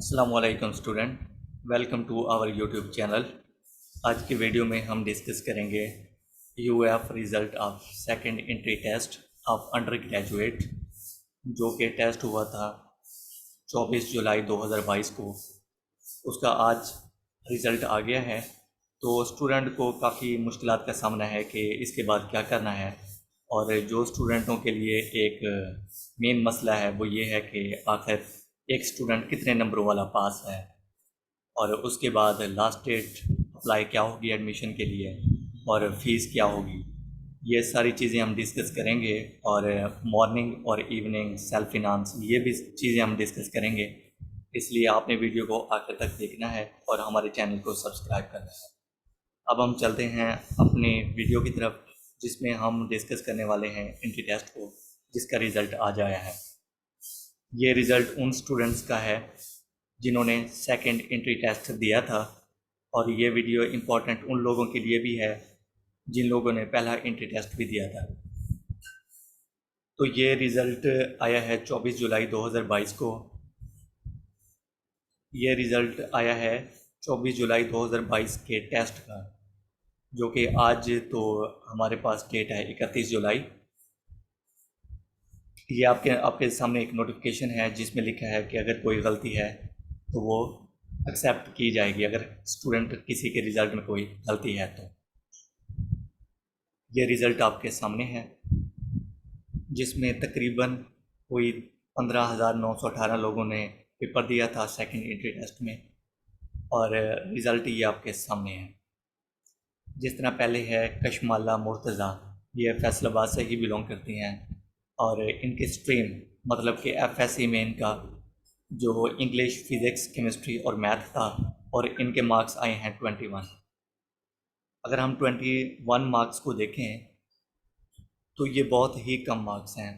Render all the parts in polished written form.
अस्सलामुअलैकुम student, welcome to our YouTube channel. आज की वीडियो में हम डिस्कस करेंगे UF result of second entry test of undergraduate, जो कि टेस्ट हुआ था 24 जुलाई 2022 को। उसका आज रिज़ल्ट आ गया है, तो स्टूडेंट को काफ़ी मुश्किलात का सामना है कि इसके बाद क्या करना है। और जो स्टूडेंटों के लिए एक मेन मसला है वो ये है कि आखिर एक स्टूडेंट कितने नंबरों वाला पास है, और उसके बाद लास्ट डेट अप्लाई क्या होगी एडमिशन के लिए, और फ़ीस क्या होगी। ये सारी चीज़ें हम डिस्कस करेंगे। और मॉर्निंग और इवनिंग सेल्फ फिनांस, ये भी चीज़ें हम डिस्कस करेंगे। इसलिए आपने वीडियो को आखिर तक देखना है और हमारे चैनल को सब्सक्राइब करना है। अब हम चलते हैं अपने वीडियो की तरफ, जिसमें हम डिस्कस करने वाले हैं एंट्री टेस्ट को, जिसका रिज़ल्ट आज आया है। ये रिज़ल्ट उन स्टूडेंट्स का है जिन्होंने सेकंड एंट्री टेस्ट दिया था, और ये वीडियो इम्पोर्टेंट उन लोगों के लिए भी है जिन लोगों ने पहला एंट्री टेस्ट भी दिया था। तो ये रिज़ल्ट आया है 24 जुलाई 2022 को। ये रिज़ल्ट आया है 24 जुलाई 2022 के टेस्ट का, जो कि आज तो हमारे पास डेट है 31 जुलाई। ये आपके सामने एक नोटिफिकेशन है जिसमें लिखा है कि अगर कोई गलती है तो वो एक्सेप्ट की जाएगी, अगर स्टूडेंट किसी के रिज़ल्ट में कोई गलती है तो। ये रिज़ल्ट आपके सामने है, जिसमें तकरीबन कोई 15,918 लोगों ने पेपर दिया था सेकंड एंट्री टेस्ट में, और रिज़ल्ट ये आपके सामने है। जिस तरह पहले है कशमाला मुर्तज़ा, ये फैसलाबाद से ही बिलोंग करती हैं, और इनके स्ट्रीम मतलब कि एफएससी में इनका जो इंग्लिश, फिज़िक्स, केमिस्ट्री और मैथ था, और इनके मार्क्स आए हैं 21। अगर हम 21 मार्क्स को देखें तो ये बहुत ही कम मार्क्स हैं।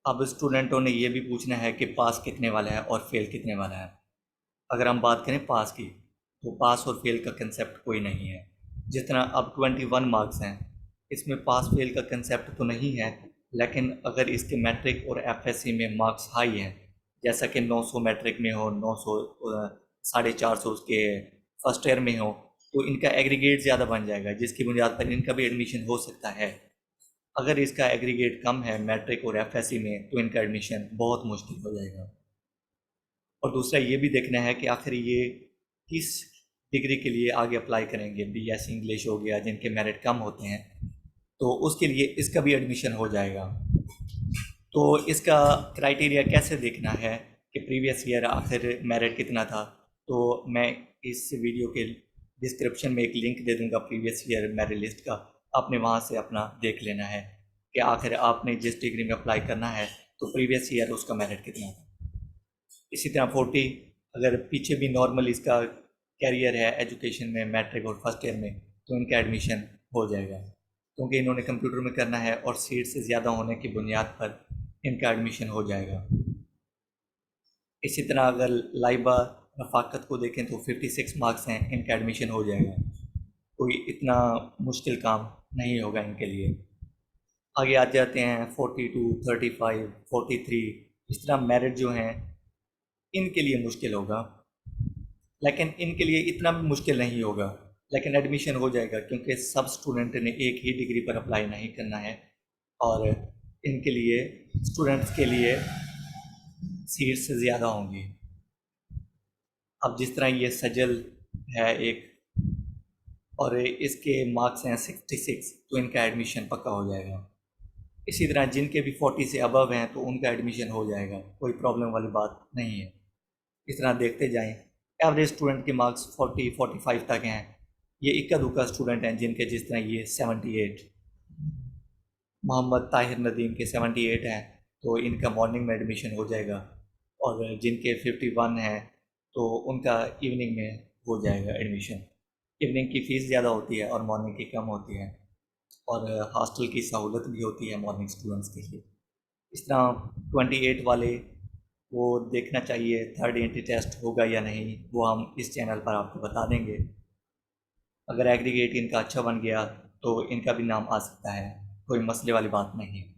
अब स्टूडेंटों ने ये भी पूछना है कि पास कितने वाला है और फेल कितने वाला है। अगर हम बात करें पास की, तो पास और फेल का कंसेप्ट कोई नहीं है। जिस तरह अब 21 मार्क्स हैं, इसमें पास फेल का कंसेप्ट तो नहीं है, लेकिन अगर इसके मैट्रिक और एफएससी में मार्क्स हाई हैं, जैसा कि 900 मैट्रिक में हो, 900 450 उसके फर्स्ट ईयर में हो, तो इनका एग्रीगेट ज़्यादा बन जाएगा, जिसकी बुनियाद पर इनका भी एडमिशन हो सकता है। अगर इसका एग्रीगेट कम है मैट्रिक और एफएससी में, तो इनका एडमिशन बहुत मुश्किल हो जाएगा। और दूसरा ये भी देखना है कि आखिर ये किस डिग्री के लिए आगे अप्लाई करेंगे। बीएससी इंग्लिश हो गया, जिनके मेरिट कम होते हैं, तो उसके लिए इसका भी एडमिशन हो जाएगा। तो इसका क्राइटेरिया कैसे देखना है कि प्रीवियस ईयर आखिर मेरिट कितना था, तो मैं इस वीडियो के डिस्क्रिप्शन में एक लिंक दे दूंगा प्रीवियस ईयर मेरिट लिस्ट का। आपने वहाँ से अपना देख लेना है कि आखिर आपने जिस डिग्री में अप्लाई करना है तो प्रीवियस ईयर उसका मेरिट कितना था। इसी तरह 40, अगर पीछे भी नॉर्मल इसका कैरियर है एजुकेशन में, मैट्रिक और फर्स्ट ईयर में, तो इनका एडमिशन हो जाएगा, क्योंकि इन्होंने कंप्यूटर में करना है और सीट से ज़्यादा होने की बुनियाद पर इनका एडमिशन हो जाएगा। इसी तरह अगर लाइबा रफ़ाकत को देखें तो 56 मार्क्स हैं, इनका एडमिशन हो जाएगा। कोई इतना मुश्किल काम नहीं होगा इनके लिए। आगे आ जाते हैं 42, 35, 43। इस तरह मेरिट जो हैं इनके लिए मुश्किल होगा, लेकिन इनके लिए इतना भी मुश्किल नहीं होगा, लेकिन एडमिशन हो जाएगा, क्योंकि सब स्टूडेंट ने एक ही डिग्री पर अप्लाई नहीं करना है, और इनके लिए स्टूडेंट्स के लिए सीट्स ज़्यादा होंगी। अब जिस तरह ये सजल है एक, और इसके मार्क्स हैं 66, तो इनका एडमिशन पक्का हो जाएगा। इसी तरह जिनके भी 40 से अबव हैं तो उनका एडमिशन हो जाएगा, कोई प्रॉब्लम वाली बात नहीं है। इस तरह देखते जाएं। एवरेज स्टूडेंट के मार्क्स 40-45 तक हैं। ये इक्का दुक्का स्टूडेंट हैं जिनके, जिस तरह ये 78, मोहम्मद ताहिर नदीम के 78 हैं, तो इनका मॉर्निंग में एडमिशन हो जाएगा। और जिनके 51 हैं तो उनका इवनिंग में हो जाएगा एडमिशन। इवनिंग की फ़ीस ज़्यादा होती है और मॉर्निंग की कम होती है, और हॉस्टल की सहूलत भी होती है मॉर्निंग स्टूडेंट्स के लिए। इस तरह 28 वाले वो देखना चाहिए थर्ड एंट्री टेस्ट होगा या नहीं, वो हम इस चैनल पर आपको बता देंगे। अगर एग्रीगेट इनका अच्छा बन गया तो इनका भी नाम आ सकता है, कोई मसले वाली बात नहीं है।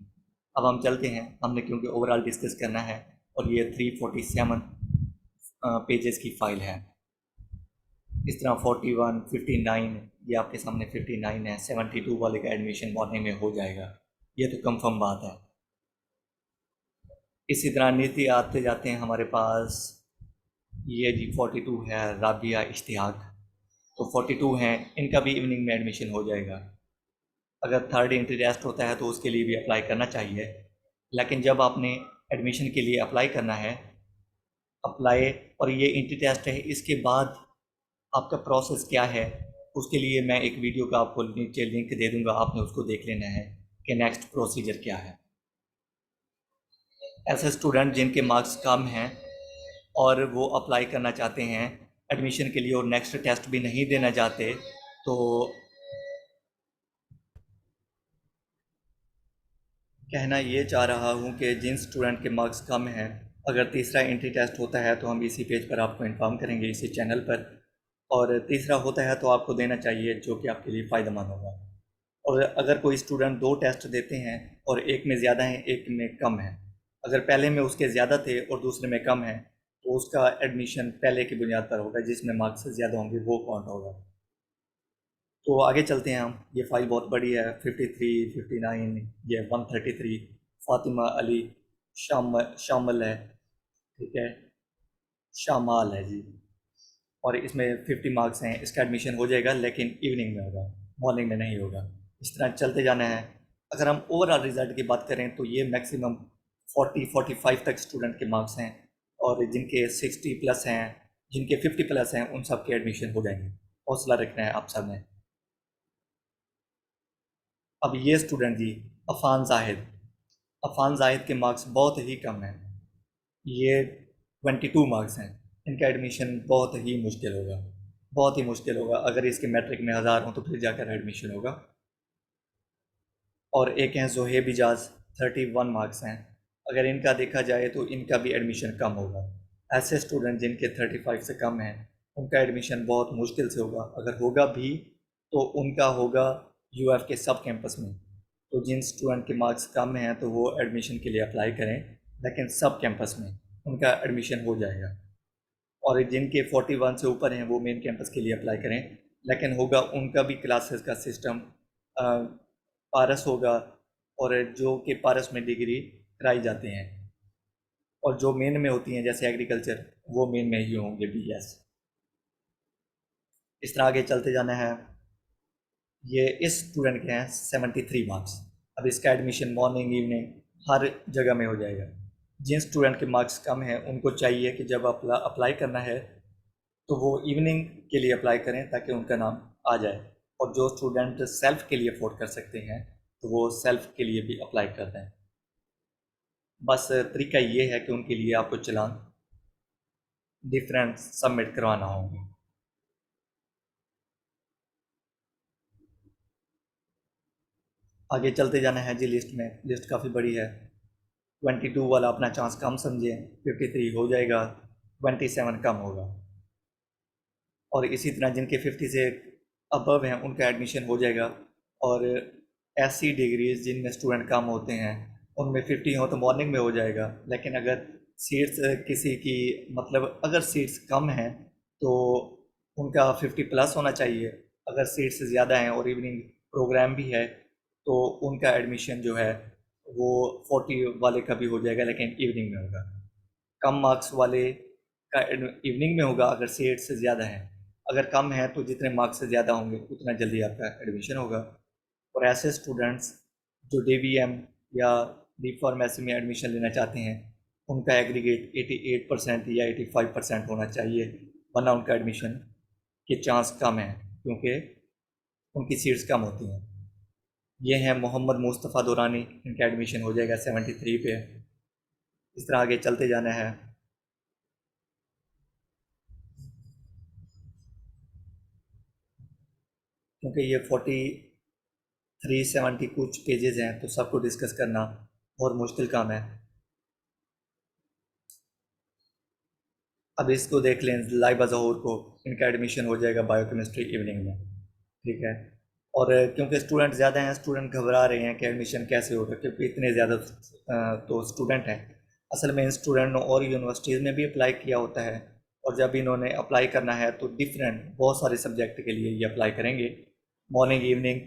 अब हम चलते हैं, हमने क्योंकि ओवरऑल डिस्कस करना है, और ये 347 पेजेस की फ़ाइल है। इस तरह 41, 59, ये आपके सामने 59 है, 72 वाले का एडमिशन मॉर्निंग में हो जाएगा, ये तो कंफर्म बात है। इसी तरह नीति आते जाते हैं हमारे पास, ये जी 42 है राबिया इश्तियाक, तो 42 हैं, इनका भी इवनिंग में एडमिशन हो जाएगा। अगर थर्ड एंट्री टेस्ट होता है तो उसके लिए भी अप्लाई करना चाहिए, लेकिन जब आपने एडमिशन के लिए अप्लाई करना है, अप्लाई और ये एंट्री टेस्ट है, इसके बाद आपका प्रोसेस क्या है, उसके लिए मैं एक वीडियो का आपको नीचे लिंक दे दूंगा, आपने उसको देख लेना है कि नेक्स्ट प्रोसीजर क्या है। ऐसे स्टूडेंट जिनके मार्क्स कम हैं और वो अप्लाई करना चाहते हैं एडमिशन के लिए और नेक्स्ट टेस्ट भी नहीं देना चाहते, तो कहना ये चाह रहा हूँ कि जिन स्टूडेंट के मार्क्स कम हैं, अगर तीसरा एंट्री टेस्ट होता है तो हम इसी पेज पर आपको इन्फॉर्म करेंगे, इसी चैनल पर, और तीसरा होता है तो आपको देना चाहिए, जो कि आपके लिए फ़ायदेमंद होगा। और अगर कोई स्टूडेंट 2 टेस्ट देते हैं और एक में ज़्यादा है एक में कम है, अगर पहले में उसके ज़्यादा थे और दूसरे में कम है, तो उसका एडमिशन पहले की बुनियाद पर होगा, जिसमें मार्क्स ज़्यादा होंगे वो काउंट होगा। तो आगे चलते हैं हम, ये फ़ाइल बहुत बड़ी है, 53, 59, ये 133, फ़ातिमा अली शामिल है, ठीक है, शामाल है जी, और इसमें 50 मार्क्स हैं, इसका एडमिशन हो जाएगा लेकिन इवनिंग में होगा, मॉर्निंग में नहीं होगा। इस तरह चलते जाना है। अगर हम ओवरऑल रिज़ल्ट की बात करें तो ये मैक्सिमम 40-45 तक स्टूडेंट के मार्क्स हैं, और जिनके 60 प्लस हैं, जिनके 50 प्लस हैं, उन सब के एडमिशन हो जाएंगे। हौसला रखना है आप सब ने। अब ये स्टूडेंट जी अफ़ान जाहिद के मार्क्स बहुत ही कम हैं, ये 22 मार्क्स हैं, इनका एडमिशन बहुत ही मुश्किल होगा, बहुत ही मुश्किल होगा। अगर इसके मैट्रिक में 1000 हों तो फिर जाकर एडमिशन होगा। और एक हैं ज़ोहेब इजाज़, 31 मार्क्स हैं, अगर इनका देखा जाए तो इनका भी एडमिशन कम होगा। ऐसे स्टूडेंट जिनके 35 से कम हैं, उनका एडमिशन बहुत मुश्किल से होगा, अगर होगा भी तो उनका होगा यूएफ के सब कैंपस में। तो जिन स्टूडेंट के मार्क्स कम हैं तो वो एडमिशन के लिए अप्लाई करें, लेकिन सब कैंपस में उनका एडमिशन हो जाएगा। और जिनके 41 से ऊपर हैं वो मेन कैंपस के लिए अप्लाई करें, लेकिन होगा उनका भी क्लासेस का सिस्टम पारस होगा, और जो कि पारस में डिग्री कराई जाते हैं, और जो मेन में होती हैं जैसे एग्रीकल्चर, वो मेन में ही होंगे बीएस। इस तरह आगे चलते जाना है। ये इस स्टूडेंट के हैं 73 मार्क्स, अब इसका एडमिशन मॉर्निंग इवनिंग हर जगह में हो जाएगा। जिन स्टूडेंट के मार्क्स कम हैं उनको चाहिए कि जब अप्लाई करना है तो वो इवनिंग के लिए अप्लाई करें ताकि उनका नाम आ जाए, और जो स्टूडेंट सेल्फ़ के लिए अफोर्ड कर सकते हैं तो वो सेल्फ़ के लिए भी अप्लाई कर दें। बस तरीका ये है कि उनके लिए आपको चालान डिफरेंट सबमिट करवाना होगा। आगे चलते जाना है जी, लिस्ट काफ़ी बड़ी है। 22 वाला अपना चांस कम समझें, 53 हो जाएगा, 27 कम होगा, और इसी तरह जिनके 50 से अबव हैं उनका एडमिशन हो जाएगा। और ऐसी डिग्रीज जिनमें स्टूडेंट कम होते हैं उनमें 50 हो तो मॉर्निंग में हो जाएगा, लेकिन अगर सीट्स किसी की मतलब अगर सीट्स कम हैं तो उनका 50 प्लस होना चाहिए, अगर सीट्स ज़्यादा हैं और इवनिंग प्रोग्राम भी है तो उनका एडमिशन जो है वो 40 वाले का भी हो जाएगा, लेकिन इवनिंग में होगा। कम मार्क्स वाले का इवनिंग में होगा अगर सीट्स ज़्यादा हैं, अगर कम है तो जितने मार्क्स से ज़्यादा होंगे उतना जल्दी आपका एडमिशन होगा। और ऐसे स्टूडेंट्स जो DVM या डी फार्मेसी में एडमिशन लेना चाहते हैं, उनका एग्रीगेट 88% या 85% होना चाहिए, वरना उनका एडमिशन के चांस कम हैं क्योंकि उनकी सीट्स कम होती हैं। ये हैं मोहम्मद मुस्तफ़ा दुरानी, इनका एडमिशन हो जाएगा 73 पे। इस तरह आगे चलते जाना है। क्योंकि ये 370 कुछ पेजेस हैं तो सबको डिस्कस करना बहुत मुश्किल काम है। अब इसको देख लें, लाइबा ज़हूर को, इनका एडमिशन हो जाएगा बायोकेमिस्ट्री इवनिंग में, ठीक है। और क्योंकि स्टूडेंट ज़्यादा हैं, स्टूडेंट घबरा रहे हैं कि एडमिशन कैसे होगा क्योंकि इतने ज़्यादा तो स्टूडेंट हैं। असल में इन स्टूडेंट ने और यूनिवर्सिटीज़ में भी अप्लाई किया होता है और जब इन्होंने अप्लाई करना है तो डिफरेंट बहुत सारे सब्जेक्ट के लिए ये अप्लाई करेंगे, मॉर्निंग इवनिंग।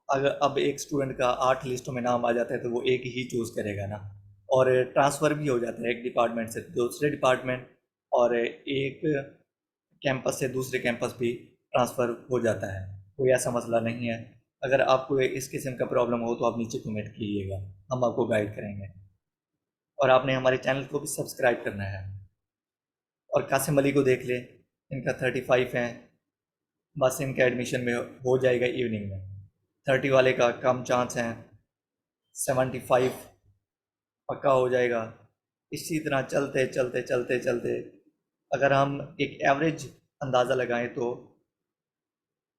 अगर अब एक स्टूडेंट का 8 लिस्टों में नाम आ जाता है तो वो एक ही चूज़ करेगा ना, और ट्रांसफ़र भी हो जाता है एक डिपार्टमेंट से दूसरे डिपार्टमेंट, और एक कैंपस से दूसरे कैंपस भी ट्रांसफ़र हो जाता है। कोई ऐसा मसला नहीं है। अगर आपको इस किस्म का प्रॉब्लम हो तो आप नीचे कमेंट कीजिएगा, हम आपको गाइड करेंगे। और आपने हमारे चैनल को भी सब्सक्राइब करना है। और कासिम अली को देख ले, इनका 35 हैं, बस इनका एडमिशन में हो जाएगा इवनिंग में। 30 वाले का कम चांस हैं, 75 पक्का हो जाएगा। इसी तरह चलते चलते चलते चलते अगर हम एक एवरेज अंदाज़ा लगाएं तो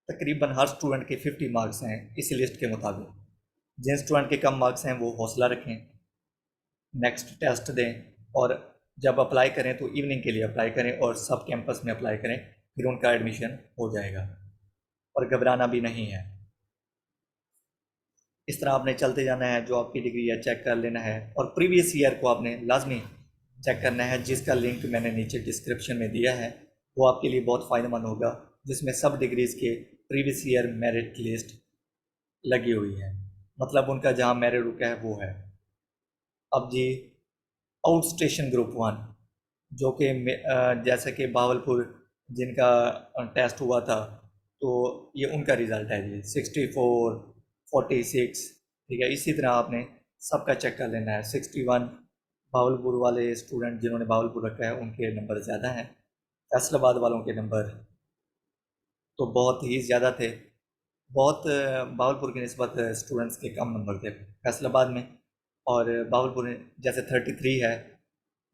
तकरीबन हर स्टूडेंट के 50 मार्क्स हैं इस लिस्ट के मुताबिक। जिन स्टूडेंट के कम मार्क्स हैं वो हौसला रखें, नेक्स्ट टेस्ट दें, और जब अप्लाई करें तो इवनिंग के लिए अप्लाई करें और सब कैंपस में अप्लाई करें, फिर उनका एडमिशन हो जाएगा। और घबराना भी नहीं है। इस तरह आपने चलते जाना है, जो आपकी डिग्री है चेक कर लेना है, और प्रीवियस ईयर को आपने लाजमी चेक करना है, जिसका लिंक मैंने नीचे डिस्क्रिप्शन में दिया है। वो आपके लिए बहुत फ़ायदेमंद होगा, जिसमें सब डिग्रीज़ के प्रीवियस ईयर मेरिट लिस्ट लगी हुई है, मतलब उनका जहाँ मेरिट रुका है वो है। अब जी, आउट स्टेशन ग्रुप 1, जो कि जैसे कि भावलपुर जिनका टेस्ट हुआ था, तो ये उनका रिज़ल्ट है जी 64, 46। ठीक है, इसी तरह आपने सबका चेक कर लेना है। 61 भावलपुर वाले स्टूडेंट जिन्होंने भावलपुर रखा है उनके नंबर ज़्यादा हैं, फैसलाबाद वालों के नंबर तो बहुत ही ज़्यादा थे। बहुत भावलपुर की निस्बत स्टूडेंट्स के कम नंबर थे फैसलाबाद में, और भावलपुर में जैसे 33 है।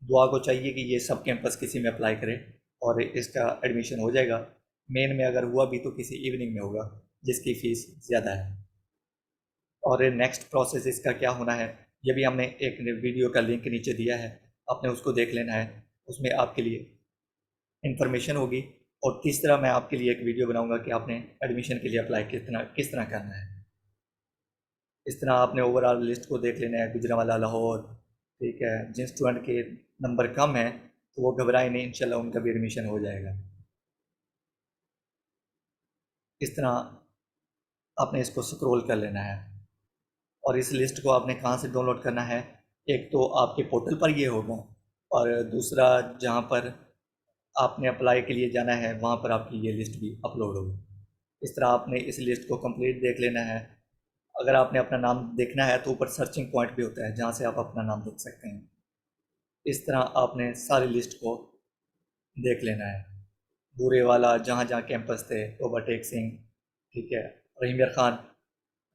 दुआ को चाहिए कि ये सब कैंपस किसी में अप्लाई करे और इसका एडमिशन हो जाएगा। मेन में अगर हुआ भी तो किसी इवनिंग में होगा जिसकी फ़ीस ज़्यादा है। और नेक्स्ट प्रोसेस इसका क्या होना है, ये भी हमने एक वीडियो का लिंक नीचे दिया है, आपने उसको देख लेना है। उसमें आपके लिए इन्फॉर्मेशन होगी। और तीसरा मैं आपके लिए एक वीडियो बनाऊंगा कि आपने एडमिशन के लिए अप्लाई किस तरह करना है। इस तरह आपने ओवरऑल लिस्ट को देख लेना है, गुजरांवाला, लाहौर। ठीक है, जिन स्टूडेंट के नंबर कम हैं तो वो घबराए नहीं, इंशाल्लाह उनका भी एडमिशन हो जाएगा। इस तरह आपने इसको स्क्रॉल कर लेना है, और इस लिस्ट को आपने कहाँ से डाउनलोड करना है। एक तो आपके पोर्टल पर ये होगा, और दूसरा जहाँ पर आपने अप्लाई के लिए जाना है वहाँ पर आपकी ये लिस्ट भी अपलोड होगी। इस तरह आपने इस लिस्ट को कंप्लीट देख लेना है। अगर आपने अपना नाम देखना है तो ऊपर सर्चिंग पॉइंट भी होता है जहाँ से आप अपना नाम देख सकते हैं। इस तरह आपने सारी लिस्ट को देख लेना है। बूरे वाला जहाँ जहाँ कैंपस थे, ओवरटेक सिंह, ठीक है, रहीमर खान।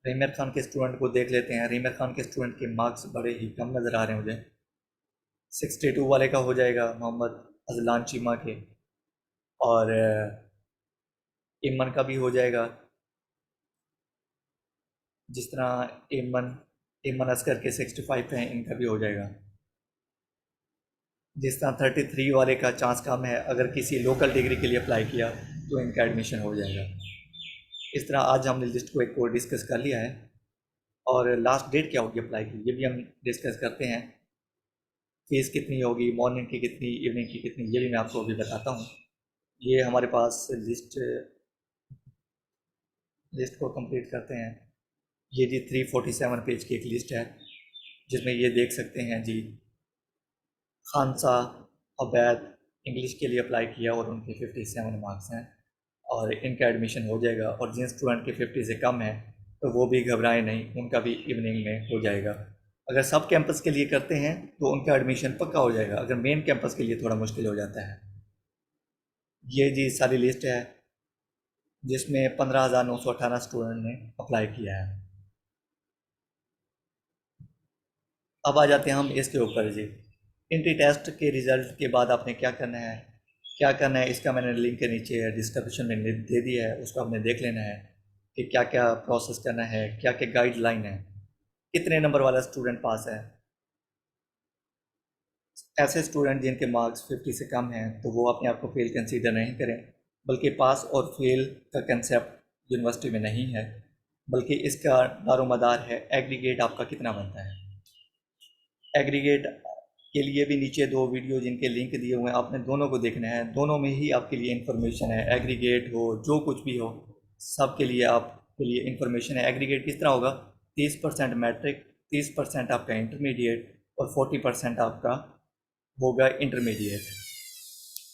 रहीमर खान के स्टूडेंट को देख लेते हैं। रहीमर खान के स्टूडेंट के मार्क्स बड़े ही कम नज़र आ रहे हैं मुझे। 62 वाले का हो जाएगा मोहम्मद अजलान चीमा के, और इमन का भी हो जाएगा। जिस तरह इमन असकर के 65 हैं, इनका भी हो जाएगा। जिस तरह 33 वाले का चांस कम है, अगर किसी लोकल डिग्री के लिए अप्लाई किया तो इनका एडमिशन हो जाएगा। इस तरह आज हमने लिस्ट को एक और डिस्कस कर लिया है, और लास्ट डेट क्या होगी अप्लाई की ये भी हम डिस्कस करते हैं। फीस कितनी होगी, मॉर्निंग की कितनी, इवनिंग की कितनी, ये भी मैं आपको अभी बताता हूँ। ये हमारे पास लिस्ट को कंप्लीट करते हैं। ये जी 347 पेज की एक लिस्ट है, जिसमें ये देख सकते हैं जी, खानसा अवैध इंग्लिश के लिए अप्लाई किया और उनके 57 मार्क्स हैं, और इनका एडमिशन हो जाएगा। और जिन स्टूडेंट के 50 से कम है तो वो भी घबराए नहीं, उनका भी इवनिंग में हो जाएगा। अगर सब कैंपस के लिए करते हैं तो उनका एडमिशन पक्का हो जाएगा, अगर मेन कैंपस के लिए थोड़ा मुश्किल हो जाता है। ये जी सारी लिस्ट है, जिसमें 15,918 स्टूडेंट ने अप्लाई किया है। अब आ जाते हैं हम इसके ऊपर जी, एंट्री टेस्ट के रिज़ल्ट के बाद आपने क्या करना है। क्या करना है इसका मैंने लिंक के नीचे डिस्क्रिप्शन में दे दिया है, उसको आपने देख लेना है कि क्या क्या प्रोसेस करना है, क्या क्या गाइडलाइन है, कितने नंबर वाला स्टूडेंट पास है। ऐसे स्टूडेंट जिनके मार्क्स 50 से कम हैं तो वो अपने आप को फेल कंसीडर नहीं करें, बल्कि पास और फेल का कंसेप्ट यूनिवर्सिटी में नहीं है, बल्कि इसका दारोमदार है एग्रीगेट आपका कितना बनता है। एग्रीगेट के लिए भी नीचे 2 वीडियो जिनके लिंक दिए हुए हैं, आपने दोनों को देखना है। दोनों में ही आपके लिए इन्फॉर्मेशन है, एग्रीगेट हो जो कुछ भी हो, सब के लिए आपके लिए इन्फॉर्मेशन है। एग्रीगेट किस तरह होगा, 30% मैट्रिक, 30% आपका इंटरमीडिएट और 40% आपका होगा इंटरमीडिएट।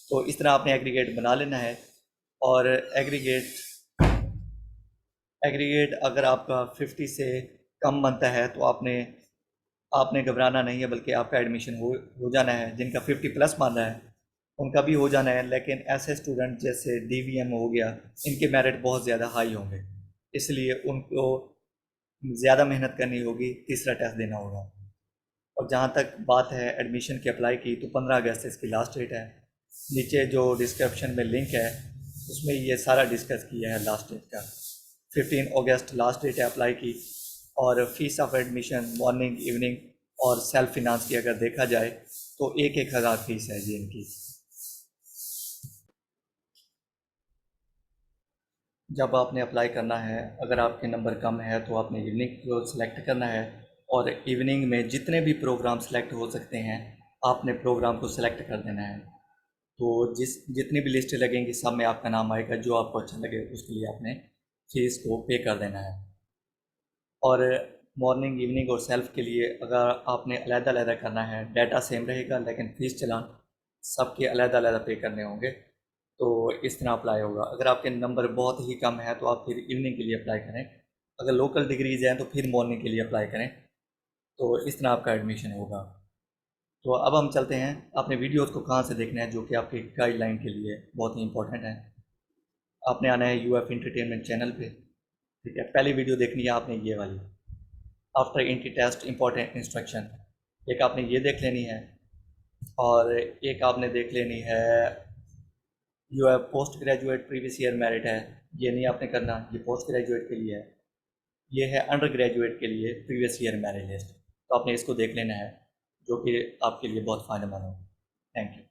तो इस तरह आपने एग्रीगेट बना लेना है। और एग्रीगेट अगर आपका 50 से कम बनता है तो आपने घबराना नहीं है, बल्कि आपका एडमिशन हो जाना है। जिनका 50 प्लस मान रहा है उनका भी हो जाना है, लेकिन ऐसे स्टूडेंट जैसे डीवीएम हो गया, इनके मेरिट बहुत ज़्यादा हाई होंगे, इसलिए उनको ज़्यादा मेहनत करनी होगी, तीसरा टेस्ट देना होगा। और जहाँ तक बात है एडमिशन की अप्लाई की, तो 15 अगस्त इसकी लास्ट डेट है। नीचे जो डिस्क्रिप्शन में लिंक है उसमें ये सारा डिस्कस किया है लास्ट डेट का। 15 अगस्त लास्ट डेट है अप्लाई की। और fees of admission morning, evening और सेल्फ फिनांस की अगर देखा जाए तो 1,000 फीस है जी इनकी। जब आपने अप्लाई करना है, अगर आपके नंबर कम है तो आपने इवनिंग को सिलेक्ट करना है। और इवनिंग में जितने भी प्रोग्राम सेलेक्ट हो सकते हैं, आपने प्रोग्राम को सिलेक्ट कर देना है। तो जितनी भी लिस्टें लगेंगी सब में आपका नाम आएगा, जो आपको अच्छा लगे उसके लिए आपने फीस को पे कर देना है। और मॉर्निंग, इवनिंग और सेल्फ के लिए अगर आपने अलग-अलग करना है, डाटा सेम रहेगा लेकिन फ़ीस चालान सबके अलग-अलग पे करने होंगे। तो इस तरह अप्लाई होगा। अगर आपके नंबर बहुत ही कम है तो आप फिर इवनिंग के लिए अप्लाई करें। अगर लोकल डिग्रीज हैं तो फिर मॉर्निंग के लिए अप्लाई करें। तो इस तरह आपका एडमिशन होगा। तो अब हम चलते हैं, आपने वीडियोज़ को कहाँ से देखना है, जो कि आपके गाइडलाइन के लिए बहुत ही इंपॉर्टेंट है। आपने आना है यूएफ एंटरटेनमेंट चैनल पे, ठीक है। पहली वीडियो देखनी है आपने ये वाली, after entry test important instruction, एक आपने ये देख लेनी है। और एक आपने देख लेनी है जो है post graduate previous year merit है, ये नहीं आपने करना, ये पोस्ट ग्रेजुएट के लिए है। ये है अंडर ग्रेजुएट के लिए प्रीवियस ईयर मेरिट लिस्ट, तो आपने इसको देख लेना है, जो कि आपके लिए बहुत फ़ायदेमंद हो। Thank you.